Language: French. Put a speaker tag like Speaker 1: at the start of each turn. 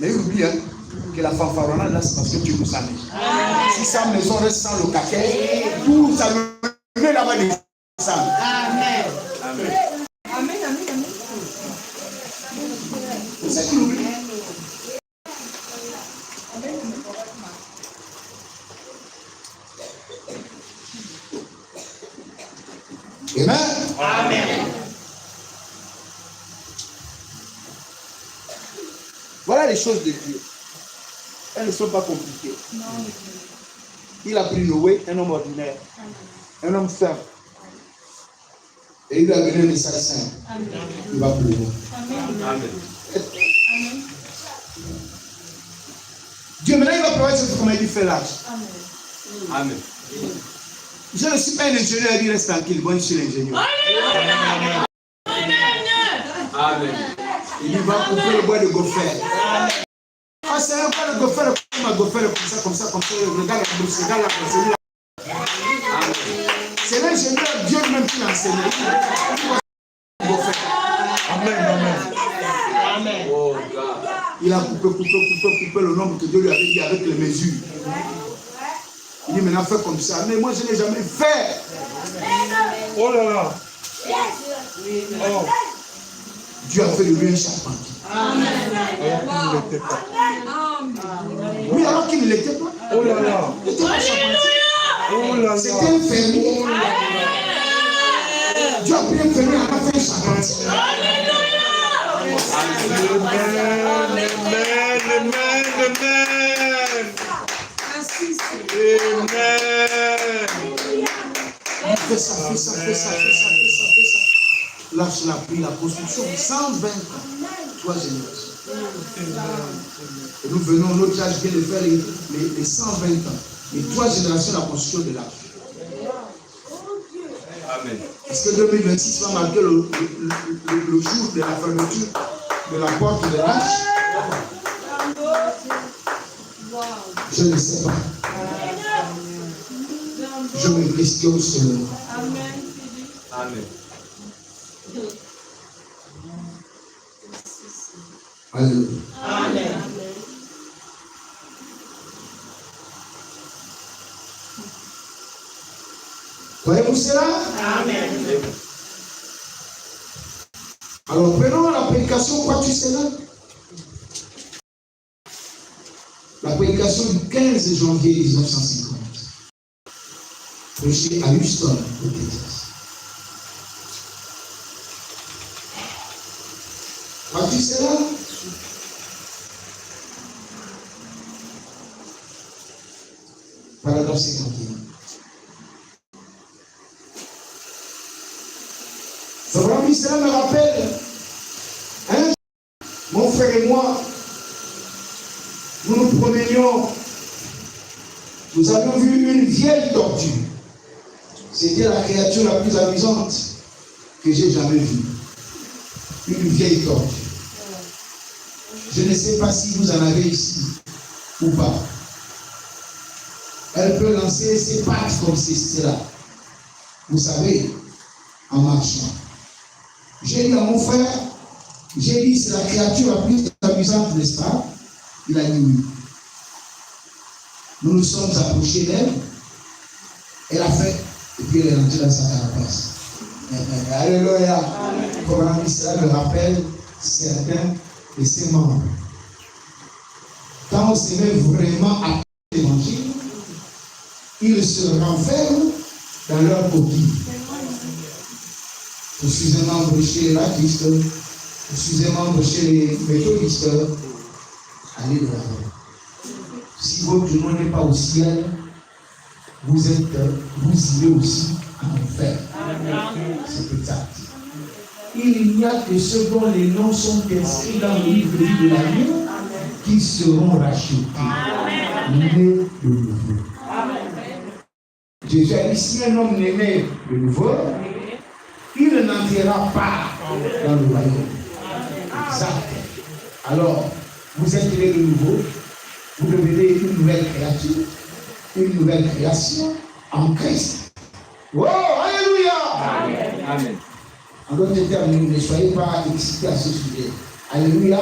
Speaker 1: Mais oublie hein, que la fanfaronnade là, c'est parce que tu nous amènes. Si sa maison reste sans le caquet, tout ça met là-bas des sang. Amen. Amen. Amen. Amen. C'est qui l'oublie? Amen. Amen. Voilà les choses de Dieu. Elles ne sont pas compliquées. Non. Il a pris Noé, un homme ordinaire, un homme simple. Et il lui a donné un message simple. Amen. Il va plus loin. Amen. Amen. Dieu, maintenant, il va prévoir ce comment il fait l'âge. Amen. Amen. Je ne suis pas un ingénieur, il reste tranquille. Bon, je suis l'ingénieur. Amen. Amen. Il va couper le bois de gopher. Ah, c'est un bois de gopher, comme ça. Regarde la bouche, regarde la bouche. C'est l'ingénieur, Dieu même qui l'a enseigné. Amen. Amen. Oh, il a coupé le nombre que Dieu lui avait dit avec les mesures. Il dit maintenant fais comme ça. Mais moi je n'ai jamais fait. Oh là là. Oh. Dieu a fait de lui un charpentier. Oui, alors qu'il ne l'était pas. Oh là là. Il était un charpentier. C'était un fermier. Dieu a pris un fermier, il a fait un charpentier. Fais ça. Lâche la pluie, la construction, 120 ans, 3 générations. Et nous venons, notre âge vient de faire les 120 ans, les 3 générations de la construction de l'âge. Amen. Est-ce que 2026 va marquer le jour de la fermeture de la porte de l'âge? Je ne sais pas. Je me questionne seulement. Amen. Alléluia. Amen. Voyez-vous cela? Amen. Alors prenons la prédication, quoi tu sais là? La prédication du 15 janvier 1950. Prêché à Houston, au Texas. Vois-tu cela? Paragraphe 51. Cela me rappelle, hein, mon frère et moi, nous nous promenions, nous avions vu une vieille tortue. C'était la créature la plus amusante que j'ai jamais vue. Une vieille tortue. Je ne sais pas si vous en avez ici ou pas. Elle peut lancer ses pattes comme cela. Vous savez, en marchant. J'ai dit à mon frère, j'ai dit c'est la créature la plus amusante, n'est-ce pas? Il a dit oui. Nous nous sommes approchés d'elle. Elle a fait, et puis elle est rentrée dans sa carapace. Alléluia. Comment dit cela me rappelle certains de ses membres. Quand on se met vraiment à l'évangile, ils se renferment dans leur coquille. Je suis un membre chez les baptistes, je suis un membre chez les méthodistes. Allez de l'avant. Si votre nom n'est pas au ciel, vous irez aussi en enfer. C'est exact. Il n'y a que ceux dont les noms sont inscrits dans le livre de la vie qui seront rachetés. Nés de nouveau. Jésus a dit, si un homme n'est né de nouveau, il n'entrera pas dans le royaume. Exact. Alors, vous êtes nés de nouveau, vous devenez une nouvelle créature, une nouvelle création en Christ. Oh, alléluia! Amen. Amen. En d'autres termes, ne soyez pas excités à ce sujet. Alléluia.